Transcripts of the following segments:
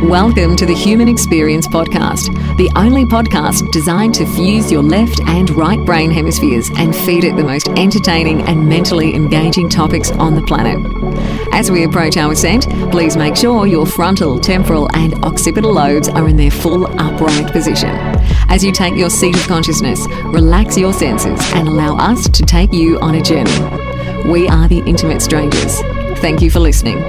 Welcome to the Human Experience Podcast, the only podcast designed to fuse your left and right brain hemispheres and feed it the most entertaining and mentally engaging topics on the planet. As we approach our ascent, please make sure your frontal, temporal and occipital lobes are in their full upright position. As you take your seat of consciousness, relax your senses and allow us to take you on a journey. We are the Intimate Strangers. Thank you for listening.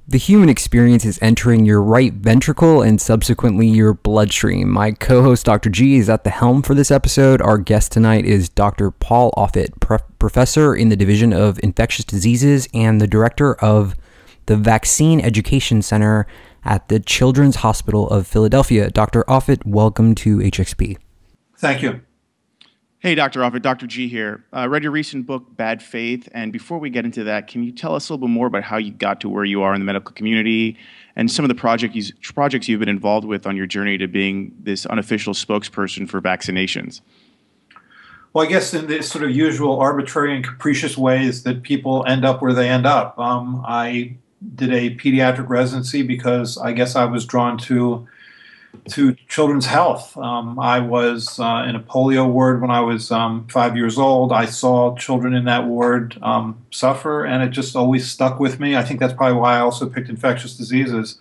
The human experience is entering your right ventricle and subsequently your bloodstream. My co-host Dr. G is at the helm for this episode. Our guest tonight is Dr. Paul Offit, professor in the Division of Infectious Diseases and the director of the Vaccine Education Center at the Children's Hospital of Philadelphia. Dr. Offit, welcome to HXP. Thank you. Hey, Dr. Offit, Dr. G here. I read your recent book, Bad Faith, and before we get into that, can you tell us a little bit more about how you got to where you are in the medical community and some of the projects you've been involved with on your journey to being this unofficial spokesperson for vaccinations? Well, I guess in the sort of usual arbitrary and capricious ways that people end up where they end up. I did a pediatric residency because I guess I was drawn to children's health. I was in a polio ward when I was 5 years old. I saw children in that ward suffer, and it just always stuck with me. I think that's probably why I also picked infectious diseases.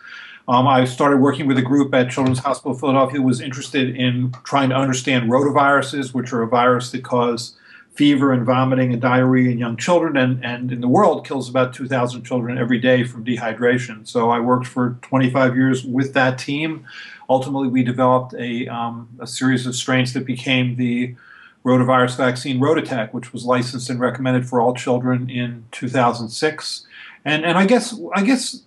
I started working with a group at Children's Hospital of Philadelphia who was interested in trying to understand rotaviruses, which are a virus that cause fever and vomiting and diarrhea in young children, and in the world kills about 2,000 children every day from dehydration. So I worked for 25 years with that team. Ultimately, we developed a series of strains that became the rotavirus vaccine RotaTeq, which was licensed and recommended for all children in 2006. And I guess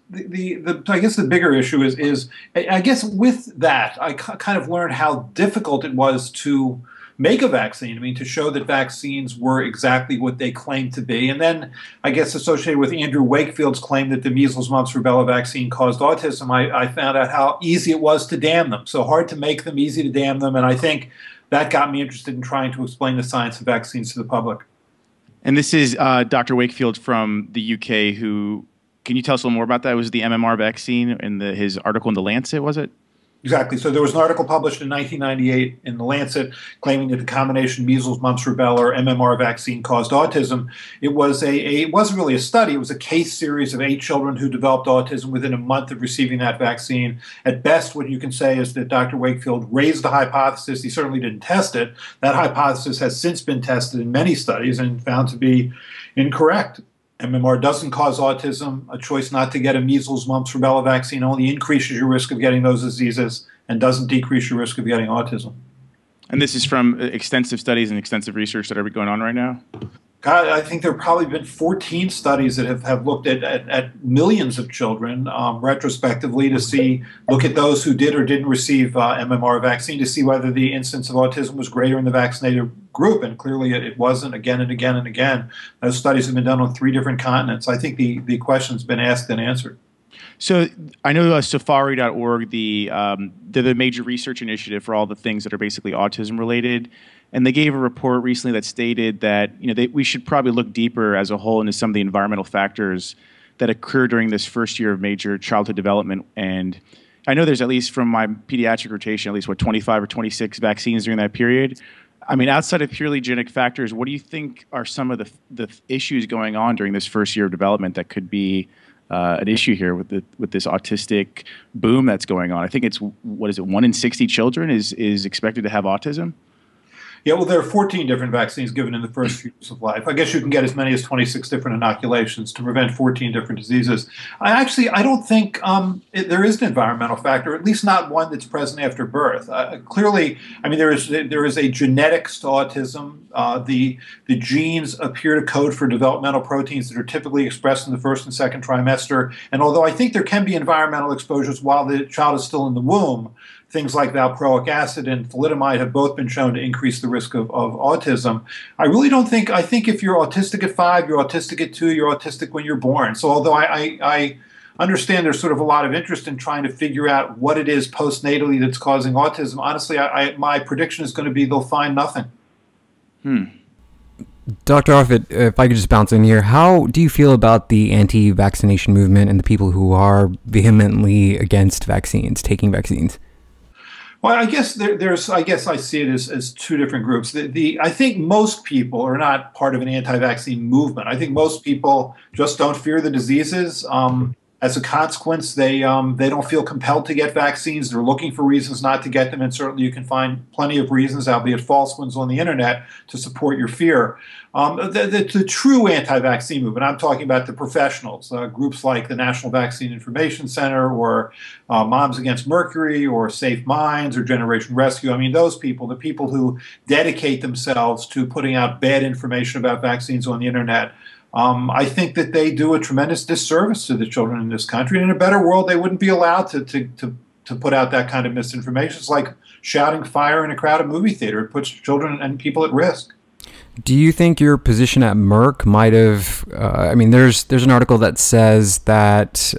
the bigger issue is I guess with that I kind of learned how difficult it was to make a vaccine. I mean, to show that vaccines were exactly what they claimed to be. And then, I guess, associated with Andrew Wakefield's claim that the measles, mumps, rubella vaccine caused autism, I found out how easy it was to damn them. So hard to make them, easy to damn them. And I think that got me interested in trying to explain the science of vaccines to the public. And this is Dr. Wakefield from the UK who, can you tell us a little more about that? It was the MMR vaccine in his article in The Lancet, was it? Exactly. So there was an article published in 1998 in The Lancet claiming that the combination measles, mumps, rubella, or MMR vaccine caused autism. It wasn't really a study. It was a case series of 8 children who developed autism within a month of receiving that vaccine. At best, what you can say is that Dr. Wakefield raised the hypothesis. He certainly didn't test it. That hypothesis has since been tested in many studies and found to be incorrect. MMR doesn't cause autism. A choice not to get a measles, mumps, rubella vaccine only increases your risk of getting those diseases and doesn't decrease your risk of getting autism. And this is from extensive studies and extensive research that are going on right now? God, I think there have probably been 14 studies that have looked at millions of children retrospectively to look at those who did or didn't receive MMR vaccine to see whether the incidence of autism was greater in the vaccinated group. And clearly it wasn't, again and again and again. Those studies have been done on 3 different continents. I think the question's been asked and answered. So I know Safari.org, they're the major research initiative for all the things that are basically autism related. And they gave a report recently that stated that we should probably look deeper as a whole into some of the environmental factors that occur during this first year of major childhood development. And I know there's, at least from my pediatric rotation, at least 25 or 26 vaccines during that period. I mean, outside of purely genetic factors, what do you think are some of the issues going on during this first year of development that could be an issue here with this autistic boom that's going on? I think it's, 1 in 60 children is expected to have autism? Yeah, well, there are 14 different vaccines given in the first few years of life. I guess you can get as many as 26 different inoculations to prevent 14 different diseases. I don't think there is an environmental factor, at least not one that's present after birth. Clearly, I mean, there is a genetics to autism. The genes appear to code for developmental proteins that are typically expressed in the first and second trimester. And although I think there can be environmental exposures while the child is still in the womb, things like valproic acid and thalidomide have both been shown to increase the risk of autism. I really don't think, I think if you're autistic at 5, you're autistic at 2, you're autistic when you're born. So although I understand there's sort of a lot of interest in trying to figure out what it is postnatally that's causing autism, honestly, my prediction is going to be they'll find nothing. Dr. Offit, if I could just bounce in here, how do you feel about the anti-vaccination movement and the people who are vehemently against vaccines, taking vaccines? Well, I guess I guess I see it as two different groups. I think most people are not part of an anti-vaccine movement. I think most people just don't fear the diseases. As a consequence, they don't feel compelled to get vaccines. They're looking for reasons not to get them, and certainly you can find plenty of reasons, albeit false ones, on the internet to support your fear. The true anti-vaccine movement, I'm talking about the professionals, groups like the National Vaccine Information Center or Moms Against Mercury or Safe Minds or Generation Rescue. I mean, those people, the people who dedicate themselves to putting out bad information about vaccines on the internet, I think that they do a tremendous disservice to the children in this country. And in a better world, they wouldn't be allowed to put out that kind of misinformation. It's like shouting fire in a crowded movie theater. It puts children and people at risk. Do you think your position at Merck might have, I mean, there's an article that says that,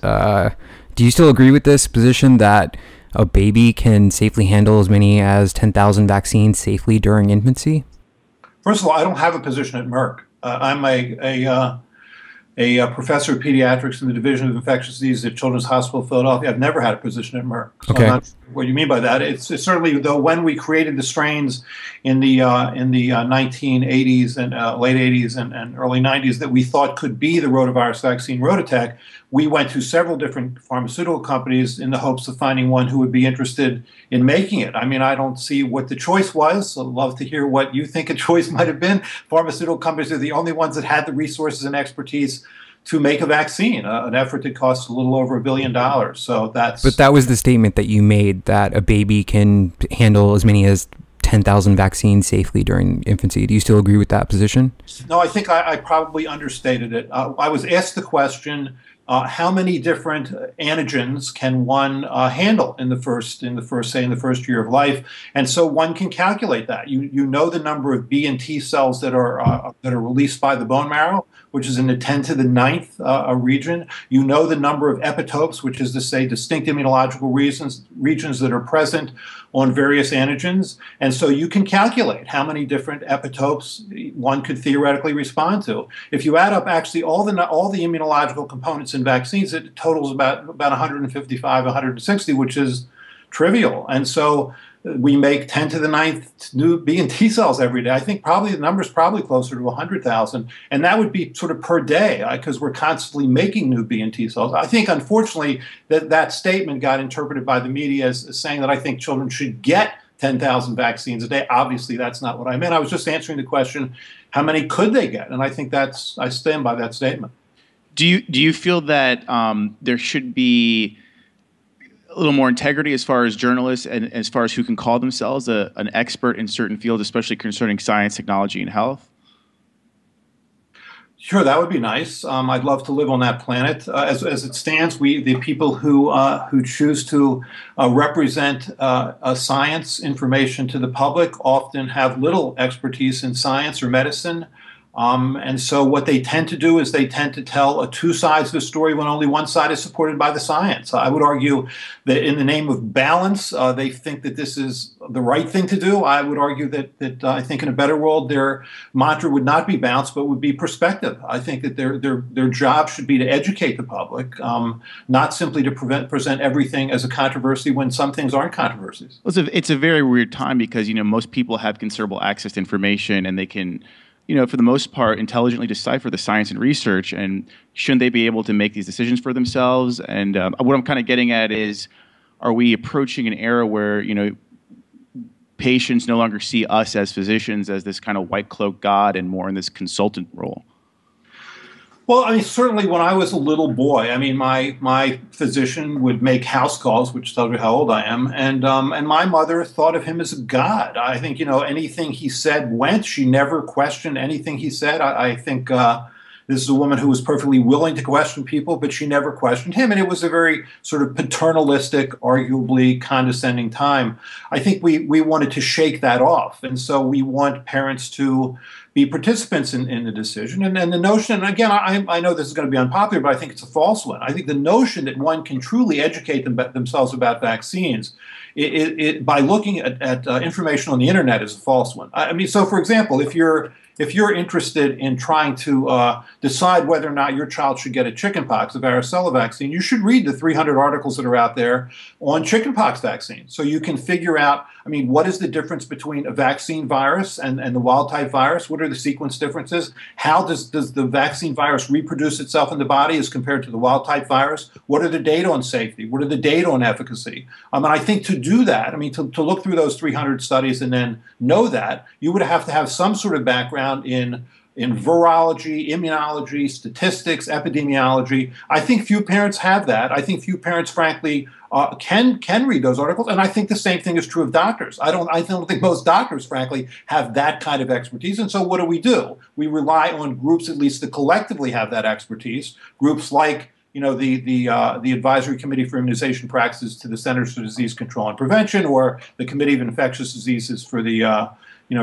do you still agree with this position that a baby can safely handle as many as 10,000 vaccines safely during infancy? First of all, I don't have a position at Merck. I'm a professor of pediatrics in the Division of Infectious Diseases at Children's Hospital of Philadelphia. I've never had a position at Merck. So okay. I'm not sure what you mean by that. It's certainly, though, when we created the strains in the 1980s and late 80s and early 90s that we thought could be the rotavirus vaccine RotaTeq, we went to several different pharmaceutical companies in the hopes of finding one who would be interested in making it. I mean, I don't see what the choice was. I'd love to hear what you think a choice might have been. Pharmaceutical companies are the only ones that had the resources and expertise to make a vaccine, an effort that costs a little over $1 billion. So that's. But that was the statement that you made, that a baby can handle as many as 10,000 vaccines safely during infancy. Do you still agree with that position? No, I think I probably understated it. I was asked the question, how many different antigens can one handle in the first year of life? And so one can calculate that. You know the number of B and T cells that are released by the bone marrow, which is in the 10 to the 9th region. You know the number of epitopes, which is to say distinct immunological regions that are present on various antigens. And so you can calculate how many different epitopes one could theoretically respond to. If you add up actually all the immunological components in vaccines, it totals about 155, 160, which is trivial. And so we make 10 to the 9th new B and T cells every day. I think probably the number is probably closer to 100,000, and that would be sort of per day because we're constantly making new B and T cells. I think, unfortunately, that statement got interpreted by the media as saying that I think children should get 10,000 vaccines a day. Obviously, that's not what I meant. I was just answering the question, how many could they get? And I think I stand by that statement. Do you feel that there should be a little more integrity as far as journalists and as far as who can call themselves an expert in certain fields, especially concerning science, technology, and health? Sure, that would be nice. I'd love to live on that planet. As it stands, the people who choose to represent science information to the public often have little expertise in science or medicine. And so what they tend to do is they tend to tell two sides of the story when only one side is supported by the science. I would argue that in the name of balance, they think that this is the right thing to do. I would argue that I think in a better world, their mantra would not be balance, but would be perspective. I think that their job should be to educate the public, not simply to present everything as a controversy when some things aren't controversies. It's a very weird time because, most people have considerable access to information and they can, for the most part, intelligently decipher the science and research, and shouldn't they be able to make these decisions for themselves? And what I'm kind of getting at is, are we approaching an era where, patients no longer see us as physicians as this kind of white cloak god and more in this consultant role? Well, I mean, certainly when I was a little boy, I mean, my physician would make house calls, which tells you how old I am, and my mother thought of him as a god. I think, anything he said went. She never questioned anything he said. I think this is a woman who was perfectly willing to question people, but she never questioned him, and it was a very sort of paternalistic, arguably condescending time. I think we wanted to shake that off, and so we want parents to be participants in the decision. And the notion, and again, I know this is going to be unpopular, but I think it's a false one. I think the notion that one can truly educate themselves about vaccines by looking at information on the internet is a false one. I mean, so for example, if you're if you're interested in trying to decide whether or not your child should get a chickenpox, a varicella vaccine, you should read the 300 articles that are out there on chickenpox vaccine. So you can figure out, I mean, what is the difference between a vaccine virus and the wild-type virus? What are the sequence differences? How does the vaccine virus reproduce itself in the body as compared to the wild-type virus? What are the data on safety? What are the data on efficacy? And I think to do that, I mean, to look through those 300 studies and then know that, you would have to have some sort of background in virology, immunology, statistics, epidemiology. I think few parents have that. I think few parents, frankly, can read those articles, and I think the same thing is true of doctors. I don't think most doctors, frankly, have that kind of expertise. And so, what do? We rely on groups, at least that collectively have that expertise. Groups like, you know, the Advisory Committee for Immunization Practices to the Centers for Disease Control and Prevention, or the Committee of Infectious Diseases for the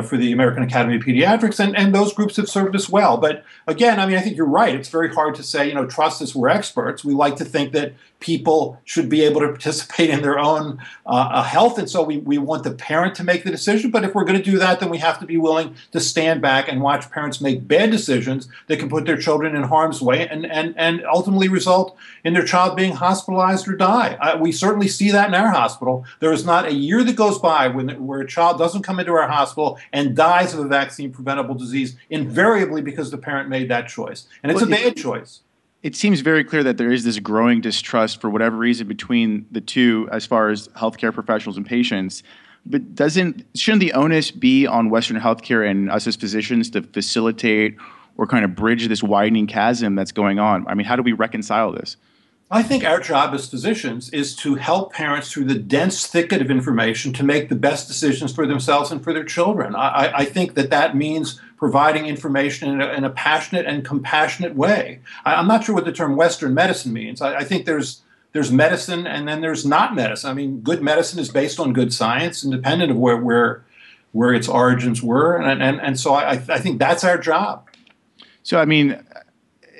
for the American Academy of Pediatrics, and those groups have served us well. But again, I mean, I think you're right. It's very hard to say, trust us, we're experts. We like to think that people should be able to participate in their own health, and so we want the parent to make the decision. But if we're going to do that, then we have to be willing to stand back and watch parents make bad decisions that can put their children in harm's way and ultimately result in their child being hospitalized or die. We certainly see that in our hospital. There is not a year that goes by where a child doesn't come into our hospital and dies of a vaccine-preventable disease, invariably because the parent made that choice. And it's a bad choice. It seems very clear that there is this growing distrust for whatever reason between the two as far as healthcare professionals and patients. But shouldn't the onus be on Western healthcare and us as physicians to facilitate or kind of bridge this widening chasm that's going on? I mean, how do we reconcile this? I think our job as physicians is to help parents through the dense thicket of information to make the best decisions for themselves and for their children. I think that means providing information in a passionate and compassionate way. I'm not sure what the term Western medicine means. I think there's medicine and then there's not medicine. I mean, good medicine is based on good science, independent of where its origins were, and so I think that's our job. So I mean,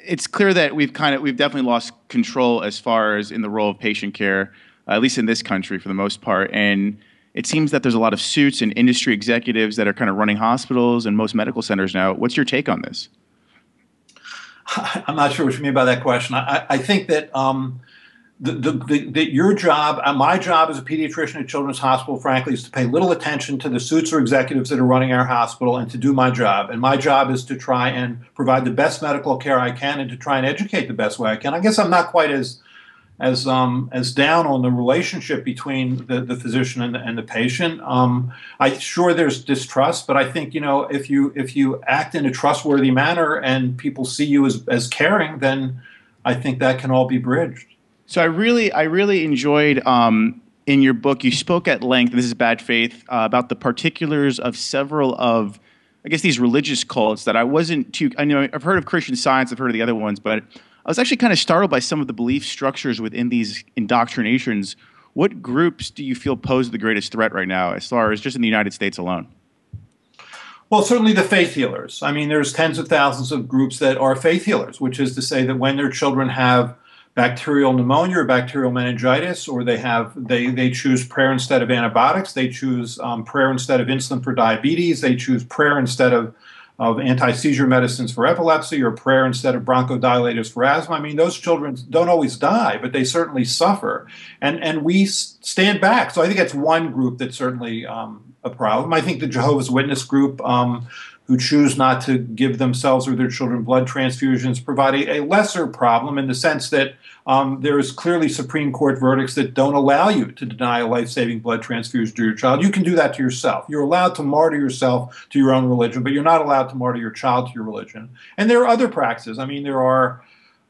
it's clear that we've definitely lost control as far as in the role of patient care, at least in this country for the most part. And it seems that there's a lot of suits and industry executives that are kind of running hospitals and most medical centers now. What's your take on this? I'm not sure what you mean by that question. I think that that your job, my job as a pediatrician at Children's Hospital, frankly, is to pay little attention to the suits or executives that are running our hospital and to do my job. And my job is to try and provide the best medical care I can and to try and educate the best way I can. I guess I'm not quite as down on the relationship between the physician and the patient. Sure there's distrust, but I think, if you act in a trustworthy manner and people see you as caring, then I think that can all be bridged. So I really enjoyed in your book, you spoke at length, and this is bad faith, about the particulars of several of, I guess, these religious cults that I know I've heard of Christian Science, I've heard of the other ones, but I was actually kind of startled by some of the belief structures within these indoctrinations. What groups do you feel pose the greatest threat right now, as far as just in the United States alone? Well, certainly the faith healers. I mean, there's tens of thousands of groups that are faith healers, which is to say that when their children have bacterial pneumonia or bacterial meningitis, or they choose prayer instead of antibiotics, they choose prayer instead of insulin for diabetes, they choose prayer instead of anti-seizure medicines for epilepsy, or prayer instead of bronchodilators for asthma. I mean, those children don't always die, but they certainly suffer. And we stand back. So I think that's one group that's certainly a problem. I think the Jehovah's Witness group, who choose not to give themselves or their children blood transfusions, provide a lesser problem in the sense that there is clearly Supreme Court verdicts that don't allow you to deny a life-saving blood transfusion to your child. You can do that to yourself. You're allowed to martyr yourself to your own religion, but you're not allowed to martyr your child to your religion. And there are other practices. I mean, there are,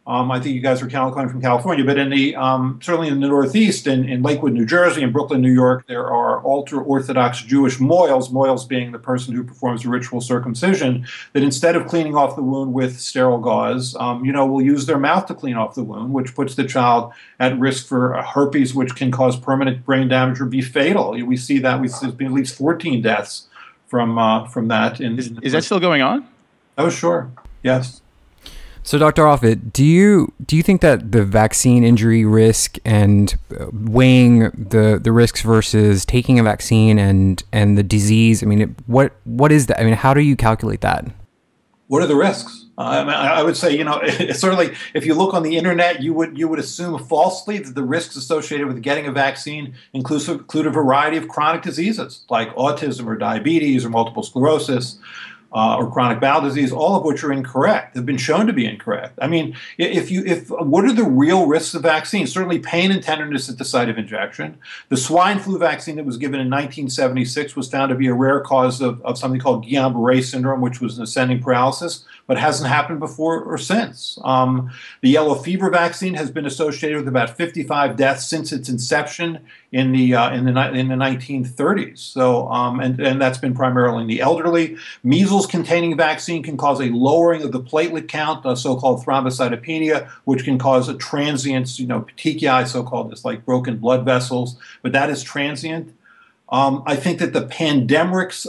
I think you guys are coming from California, but in the certainly in the Northeast, in Lakewood, New Jersey, and Brooklyn, New York, there are ultra-Orthodox Jewish mohels being the person who performs the ritual circumcision, that instead of cleaning off the wound with sterile gauze, will use their mouth to clean off the wound, which puts the child at risk for herpes, which can cause permanent brain damage or be fatal. We see that. There's been at least 14 deaths from that. Is that still going on? Oh, sure. Yes. So, Dr. Offit, do you think that the vaccine injury risk and weighing the risks versus taking a vaccine and the disease, I mean, what is that? I mean, how do you calculate that? What are the risks? I would say, certainly if you look on the internet, you would assume falsely that the risks associated with getting a vaccine include a variety of chronic diseases like autism or diabetes or multiple sclerosis. Or chronic bowel disease, all of which are incorrect, have been shown to be incorrect. I mean, what are the real risks of vaccines? Certainly pain and tenderness at the site of injection. The swine flu vaccine that was given in 1976 was found to be a rare cause of something called Guillain-Barré syndrome, which was an ascending paralysis, but hasn't happened before or since. The yellow fever vaccine has been associated with about 55 deaths since its inception in the 1930s. So, and that's been primarily in the elderly. Measles-containing vaccine can cause a lowering of the platelet count, so-called thrombocytopenia, which can cause a transient, petechiae, so-called, it's like broken blood vessels, but that is transient. I think that the Pandemrix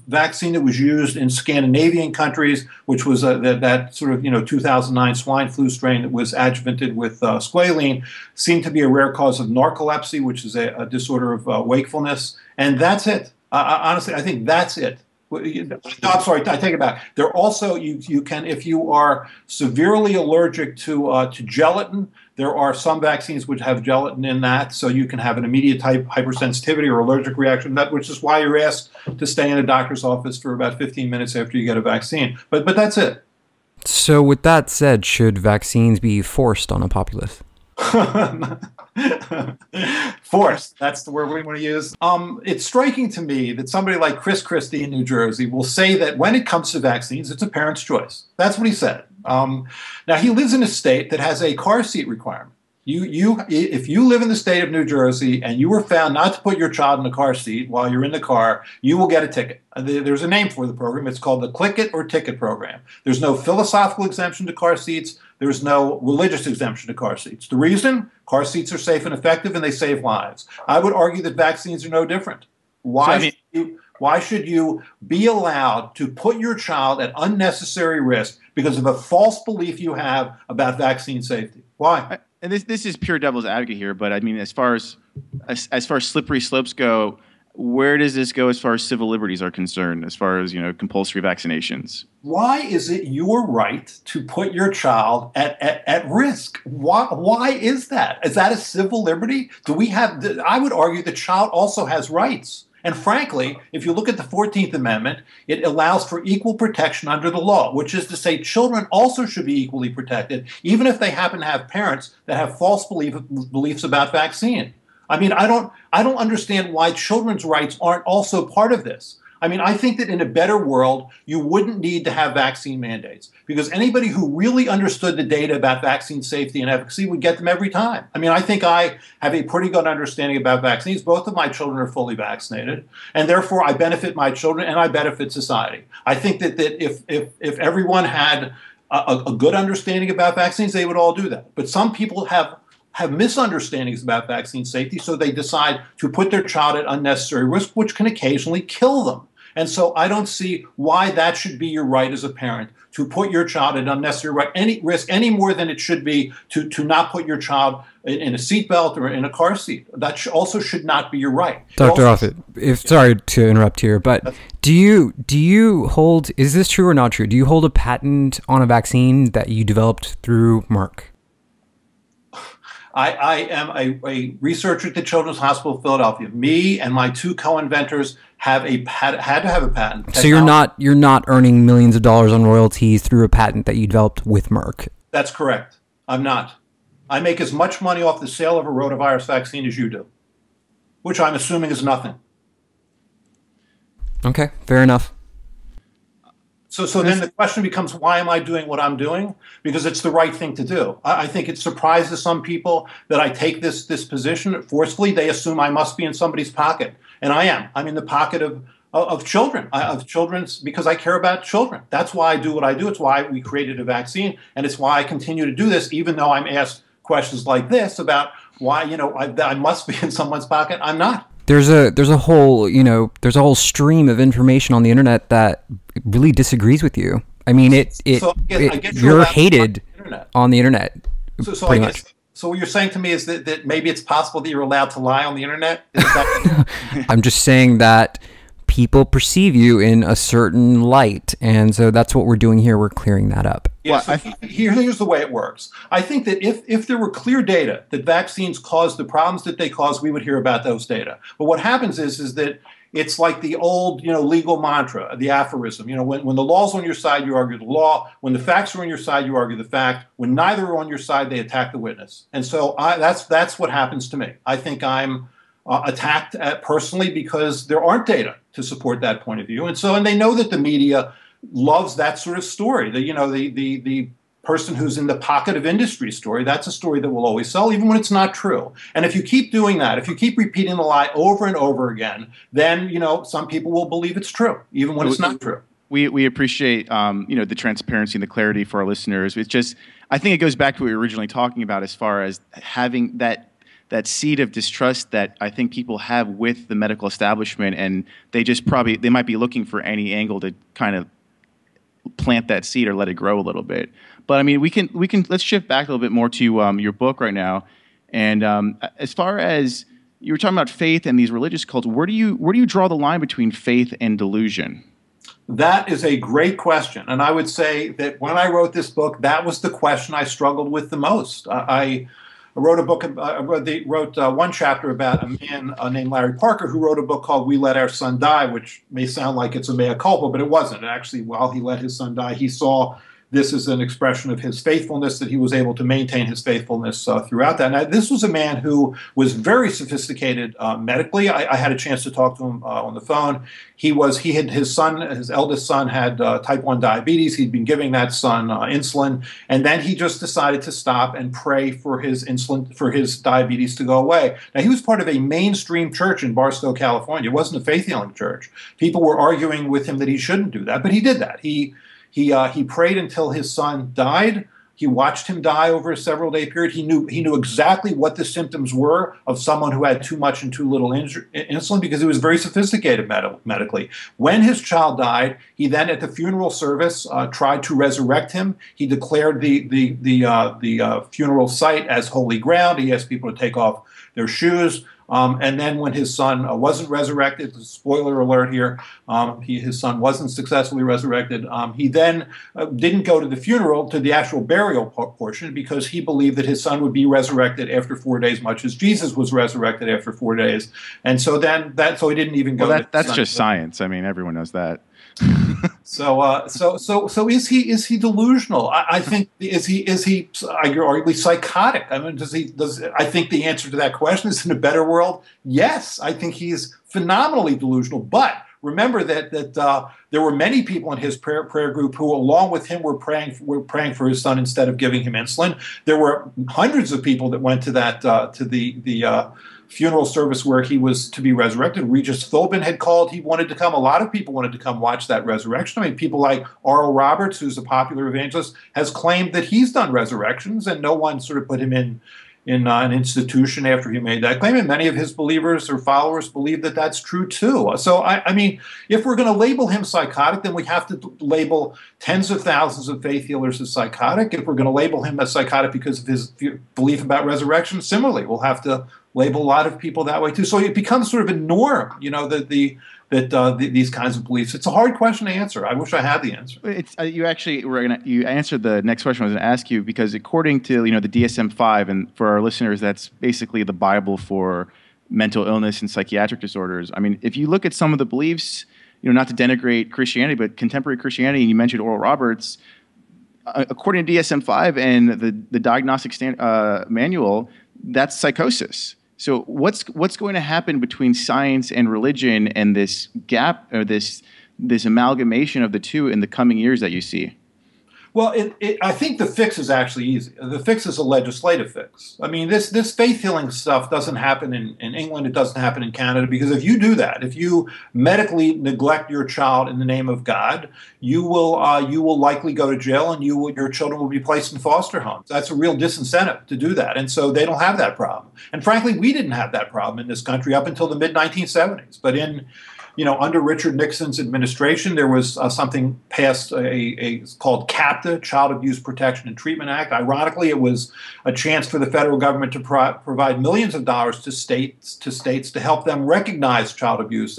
vaccine that was used in Scandinavian countries, which was that sort of 2009 swine flu strain that was adjuvanted with squalene, seemed to be a rare cause of narcolepsy, which is a disorder of wakefulness, and that's it. Honestly, I think that's it. No, I'm sorry, I take it back. There also, you can, if you are severely allergic to gelatin, there are some vaccines which have gelatin in that, so you can have an immediate type hypersensitivity or allergic reaction, which is why you're asked to stay in a doctor's office for about 15 minutes after you get a vaccine. But that's it. So with that said, should vaccines be forced on a populace? Forced, that's the word we want to use. It's striking to me that somebody like Chris Christie in New Jersey will say that when it comes to vaccines, it's a parent's choice. That's what he said. Now, he lives in a state that has a car seat requirement. If you live in the state of New Jersey and you were found not to put your child in the car seat while you're in the car, you will get a ticket. There's a name for the program. It's called the Click It or Ticket program. There's no philosophical exemption to car seats. There's no religious exemption to car seats. The reason? Car seats are safe and effective and they save lives. I would argue that vaccines are no different. Why should you be allowed to put your child at unnecessary risk because of a false belief you have about vaccine safety? Why? And this is pure devil's advocate here, but I mean, as far as slippery slopes go, where does this go as far as civil liberties are concerned, as far as compulsory vaccinations? Why is it your right to put your child at risk? Why is that? Is that a civil liberty? I would argue the child also has rights. And frankly, if you look at the 14th Amendment, it allows for equal protection under the law, which is to say children also should be equally protected, even if they happen to have parents that have false beliefs about vaccine. I mean, I don't understand why children's rights aren't also part of this. I mean, I think that in a better world, you wouldn't need to have vaccine mandates because anybody who really understood the data about vaccine safety and efficacy would get them every time. I mean, I think I have a pretty good understanding about vaccines. Both of my children are fully vaccinated, and therefore I benefit my children and I benefit society. I think that if everyone had a good understanding about vaccines, they would all do that. But some people have misunderstandings about vaccine safety, so they decide to put their child at unnecessary risk, which can occasionally kill them. And so I don't see why that should be your right as a parent, to put your child at unnecessary risk any more than it should be to not put your child in a seatbelt or in a car seat. That also should not be your right. Dr. Offit, sorry to interrupt here, but do you hold, is this true or not true? Do you hold a patent on a vaccine that you developed through Merck? I am a researcher at the Children's Hospital of Philadelphia. Me and my two co-inventors had to have a patent. So you're not earning millions of dollars on royalties through a patent that you developed with Merck? That's correct. I'm not. I make as much money off the sale of a rotavirus vaccine as you do, which I'm assuming is nothing. Okay, fair enough. So then the question becomes, why am I doing what I'm doing? Because it's the right thing to do. I think it surprises some people that I take this position forcefully. They assume I must be in somebody's pocket, and I am. I'm in the pocket of children, because I care about children. That's why I do what I do. It's why we created a vaccine, and it's why I continue to do this, even though I'm asked questions like this about why I must be in someone's pocket. I'm not. There's a whole stream of information on the internet that really disagrees with you. I mean, you're hated on the internet. So what you're saying to me is that maybe it's possible that you're allowed to lie on the internet? I'm just saying that people perceive you in a certain light. And so that's what we're doing here. We're clearing that up. Yeah, so here's the way it works. I think that if there were clear data that vaccines cause the problems that they cause, we would hear about those data. But what happens is that it's like the old, legal mantra, the aphorism. When the law's on your side, you argue the law. When the facts are on your side, you argue the fact. When neither are on your side, they attack the witness. And so that's what happens to me. I think I'm attacked personally because there aren't data to support that point of view. And they know that the media loves that sort of story. The person who's in the pocket of industry story, that's a story that will always sell, even when it's not true. And if you keep doing that, if you keep repeating the lie over and over again, then, some people will believe it's true, even when it's not true. We appreciate, the transparency and the clarity for our listeners. It's just, I think it goes back to what we were originally talking about as far as having that seed of distrust that I think people have with the medical establishment, and they might be looking for any angle to kind of plant that seed or let it grow a little bit. But I mean, let's shift back a little bit more to your book right now. And as far as you were talking about faith and these religious cults, where do you draw the line between faith and delusion? That is a great question. And I would say that when I wrote this book, that was the question I struggled with the most. I wrote a book. I wrote one chapter about a man named Larry Parker who wrote a book called "We Let Our Son Die," which may sound like it's a mea culpa, but it wasn't. Actually, while he let his son die, he saw this as an expression of his faithfulness, that he was able to maintain his faithfulness throughout that. Now, this was a man who was very sophisticated medically. I had a chance to talk to him on the phone. His eldest son had type 1 diabetes. He'd been giving that son insulin, and then he just decided to stop and pray for his diabetes to go away. Now, he was part of a mainstream church in Barstow, California. It wasn't a faith healing church. People were arguing with him that he shouldn't do that, but he did that. He prayed until his son died. He watched him die over a several-day period. He knew exactly what the symptoms were of someone who had too much and too little insulin, because he was very sophisticated medically. When his child died, he then, at the funeral service, tried to resurrect him. He declared the funeral site as holy ground. He asked people to take off their shoes. And then when his son wasn't resurrected, spoiler alert here, his son wasn't successfully resurrected, he then didn't go to the funeral, to the actual burial portion, because he believed that his son would be resurrected after 4 days, much as Jesus was resurrected after 4 days. And so he didn't even go. Well, that's just science. I mean, everyone knows that. So is he delusional? I think is he arguably psychotic? I mean, I think the answer to that question is, in a better world, yes. I think he's phenomenally delusional. But remember that there were many people in his prayer group who, along with him, were praying for his son instead of giving him insulin. There were hundreds of people that went to the funeral service where he was to be resurrected. Regis Philbin had called. He wanted to come. A lot of people wanted to come watch that resurrection. I mean, people like Oral Roberts, who's a popular evangelist, has claimed that he's done resurrections, and no one sort of put him in an institution after he made that claim. And many of his believers or followers believe that that's true too. So, I mean, if we're going to label him psychotic, then we have to label tens of thousands of faith healers as psychotic. If we're going to label him as psychotic because of his belief about resurrection, similarly, we'll have to label a lot of people that way too. So it becomes sort of a norm, that these kinds of beliefs. It's a hard question to answer. I wish I had the answer. You answered the next question I was going to ask you, because according to the DSM-5, and for our listeners, that's basically the Bible for mental illness and psychiatric disorders. I mean, if you look at some of the beliefs, not to denigrate Christianity, but contemporary Christianity, and you mentioned Oral Roberts, according to DSM-5 and the diagnostic manual, that's psychosis. So what's going to happen between science and religion, and this gap, or this amalgamation of the two in the coming years that you see? Well, I think the fix is actually easy. The fix is a legislative fix. I mean, this faith healing stuff doesn't happen in England. It doesn't happen in Canada, because if you do that, if you medically neglect your child in the name of God, you will likely go to jail, and your children will be placed in foster homes. That's a real disincentive to do that, and so they don't have that problem. And frankly, we didn't have that problem in this country up until the mid-1970s. But in under Richard Nixon's administration, there was something passed called CAPTA, Child Abuse Protection and Treatment Act. Ironically, it was a chance for the federal government to provide millions of dollars to states to help them recognize child abuse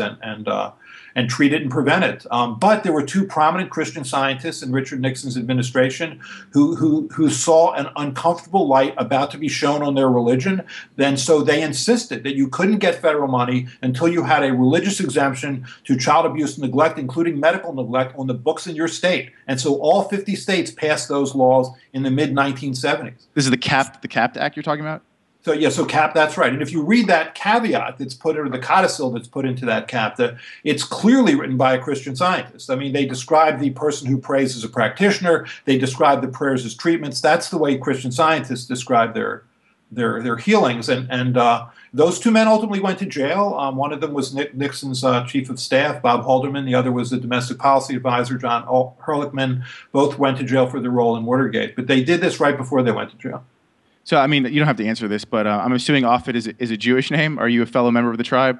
and treat it and prevent it. But there were two prominent Christian scientists in Richard Nixon's administration who saw an uncomfortable light about to be shown on their religion. Then so they insisted that you couldn't get federal money until you had a religious exemption to child abuse and neglect, including medical neglect, on the books in your state. And so all 50 states passed those laws in the mid-1970s. This is the CAPT Act you're talking about? So yeah, so CAP, that's right. And if you read that caveat that's put, or the codicil that's put into that CAPTA, it's clearly written by a Christian scientist. I mean, they describe the person who prays as a practitioner. They describe the prayers as treatments. That's the way Christian scientists describe their healings. And those two men ultimately went to jail. One of them was Nixon's chief of staff, Bob Haldeman. The other was the domestic policy advisor, John Hilleman. Both went to jail for their role in Watergate. But they did this right before they went to jail. So, I mean, you don't have to answer this, but I'm assuming Offit is a Jewish name. Are you a fellow member of the tribe?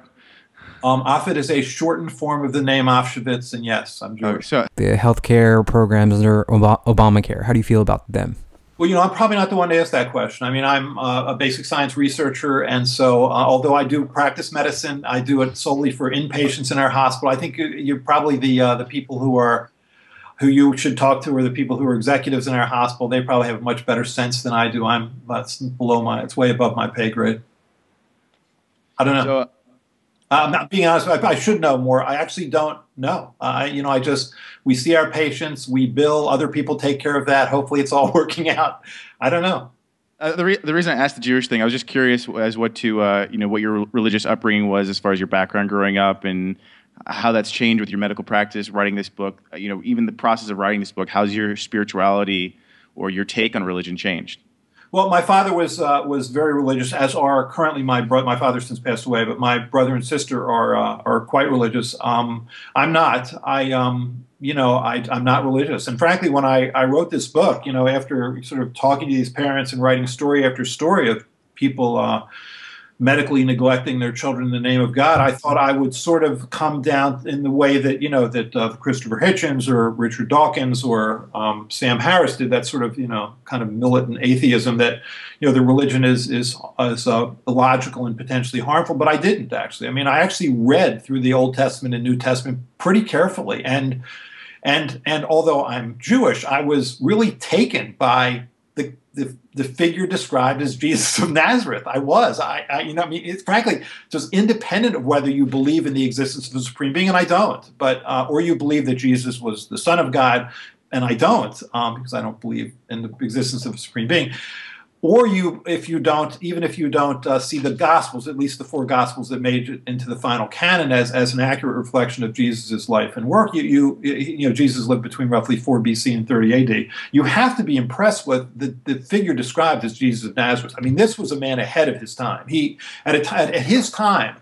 Offit is a shortened form of the name Auschwitz, and yes, I'm Jewish. So the healthcare programs under Obamacare, how do you feel about them? Well, I'm probably not the one to ask that question. I mean, I'm a basic science researcher, and so although I do practice medicine, I do it solely for inpatients in our hospital. I think you're probably the people who you should talk to are the people who are executives in our hospital. They probably have much better sense than I do. It's way above my pay grade. I don't know. So, I'm not being honest. I should know more. I actually don't know. We see our patients, we bill, other people take care of that. Hopefully it's all working out. I don't know. The reason I asked the Jewish thing, I was just curious as what your religious upbringing was as far as your background growing up and how that's changed with your medical practice, writing this book, even the process of writing this book. How's your spirituality or your take on religion changed? Well, my father was very religious, as are currently my brother. My father since passed away, but my brother and sister are quite religious. I'm not. I'm not religious. And frankly, when I wrote this book, after sort of talking to these parents and writing story after story of people medically neglecting their children in the name of God, I thought I would sort of come down in the way that, that Christopher Hitchens or Richard Dawkins or Sam Harris did, that sort of, kind of militant atheism that, the religion is illogical and potentially harmful. But I didn't, actually. I mean, I actually read through the Old Testament and New Testament pretty carefully. And although I'm Jewish, I was really taken by the figure described as Jesus of Nazareth. It's frankly just independent of whether you believe in the existence of the supreme being, and I don't, but or you believe that Jesus was the Son of God, and I don't, because I don't believe in the existence of a supreme being. Or even if you don't see the Gospels, at least the four Gospels that made it into the final canon, as an accurate reflection of Jesus' life and work. Jesus lived between roughly 4 BC and 30 AD. You have to be impressed with the figure described as Jesus of Nazareth. I mean, this was a man ahead of his time. At his time,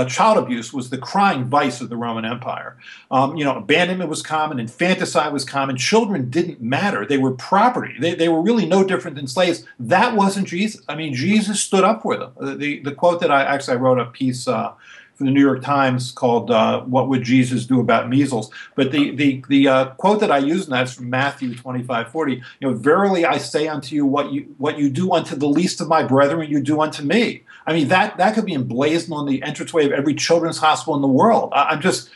child abuse was the crying vice of the Roman Empire. Abandonment was common, infanticide was common. Children didn't matter; they were property. They were really no different than slaves. That wasn't Jesus. I mean, Jesus stood up for them. The quote that I wrote a piece for the New York Times called "What Would Jesus Do About Measles?" But the quote that I used in that's from Matthew 25:40. Verily I say unto you, what you do unto the least of my brethren, you do unto me. I mean, that could be emblazoned on the entranceway of every children's hospital in the world. I'm just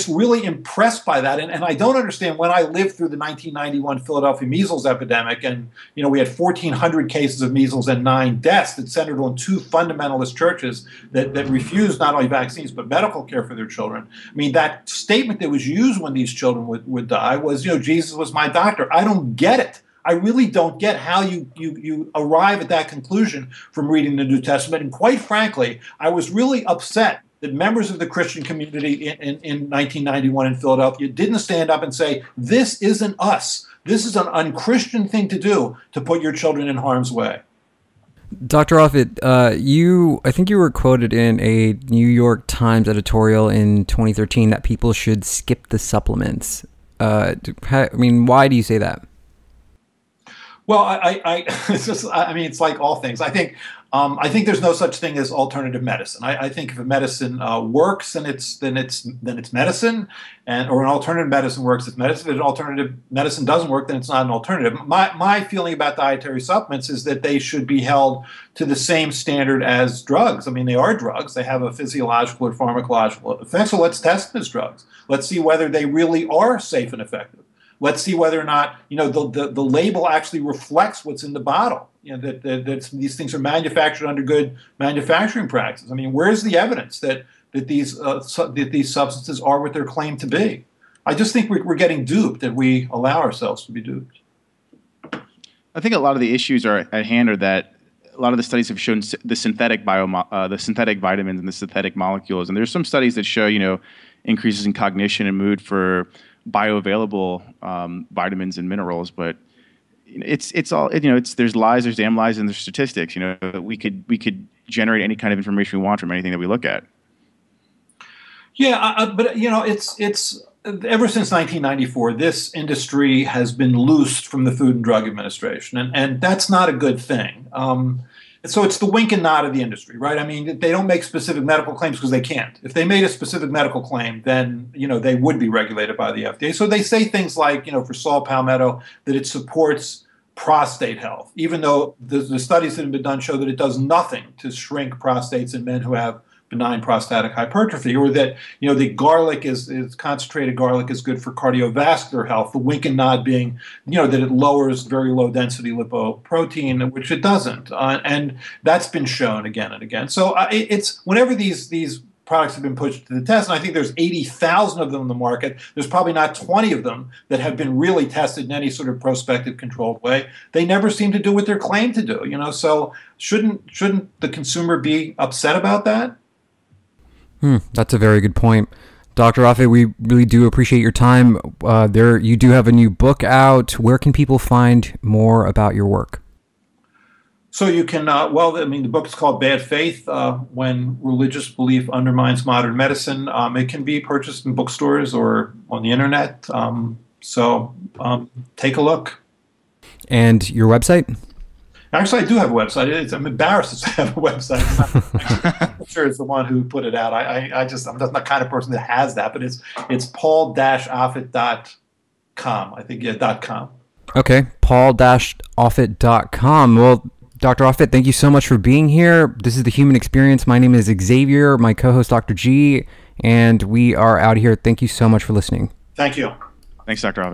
really impressed by that. And I don't understand, when I lived through the 1991 Philadelphia measles epidemic, and we had 1,400 cases of measles and 9 deaths that centered on 2 fundamentalist churches that refused not only vaccines but medical care for their children. I mean, that statement that was used when these children would die was, Jesus was my doctor. I don't get it. I really don't get how you arrive at that conclusion from reading the New Testament. And quite frankly, I was really upset that members of the Christian community in 1991 in Philadelphia didn't stand up and say, this isn't us. This is an unchristian thing to do, to put your children in harm's way. Dr. Offit, I think you were quoted in a New York Times editorial in 2013 that people should skip the supplements. Why do you say that? Well, it's like all things. I think I think there's no such thing as alternative medicine. I think if a medicine works, then it's medicine, or an alternative medicine works, it's medicine. If an alternative medicine doesn't work, then it's not an alternative. My feeling about dietary supplements is that they should be held to the same standard as drugs. I mean, they are drugs. They have a physiological or pharmacological effect. So let's test them as drugs. Let's see whether they really are safe and effective. Let's see whether or not the label actually reflects what's in the bottle. That these things are manufactured under good manufacturing practices. I mean, where's the evidence that these substances are what they're claimed to be? I just think we're getting duped, and we allow ourselves to be duped. I think a lot of the issues are at hand are that a lot of the studies have shown the synthetic vitamins and the synthetic molecules, and there's some studies that show increases in cognition and mood for bioavailable vitamins and minerals, but it's all there's lies, there's damn lies, and there's statistics. We could generate any kind of information we want from anything that we look at. Yeah, but it's ever since 1994, this industry has been loosed from the Food and Drug Administration, and that's not a good thing. So it's the wink and nod of the industry, right? I mean, they don't make specific medical claims because they can't. If they made a specific medical claim, then they would be regulated by the FDA. So they say things like, for saw palmetto, that it supports prostate health, even though the studies that have been done show that it does nothing to shrink prostates in men who have benign prostatic hypertrophy, or that the garlic is concentrated garlic is good for cardiovascular health. The wink and nod being that it lowers very low density lipoprotein, which it doesn't, and that's been shown again and again. So it's whenever these products have been pushed to the test, and I think there's 80,000 of them in the market. There's probably not 20 of them that have been really tested in any sort of prospective controlled way. They never seem to do what they're claimed to do. So shouldn't the consumer be upset about that? That's a very good point. Dr. Offit, we really do appreciate your time. You do have a new book out. Where can people find more about your work? So you can, the book is called Bad Faith, When Religious Belief Undermines Modern Medicine. It can be purchased in bookstores or on the internet. So take a look. And your website? Actually, I do have a website. I'm embarrassed to have a website. I'm sure it's the one who put it out. I'm not the kind of person that has that, but it's paul-offit.com. I think, .com. Okay, paul-offit.com. Well, Dr. Offit, thank you so much for being here. This is The Human Experience. My name is Xavier, my co-host Dr. G, and we are out here. Thank you so much for listening. Thank you. Thanks, Dr. Offit.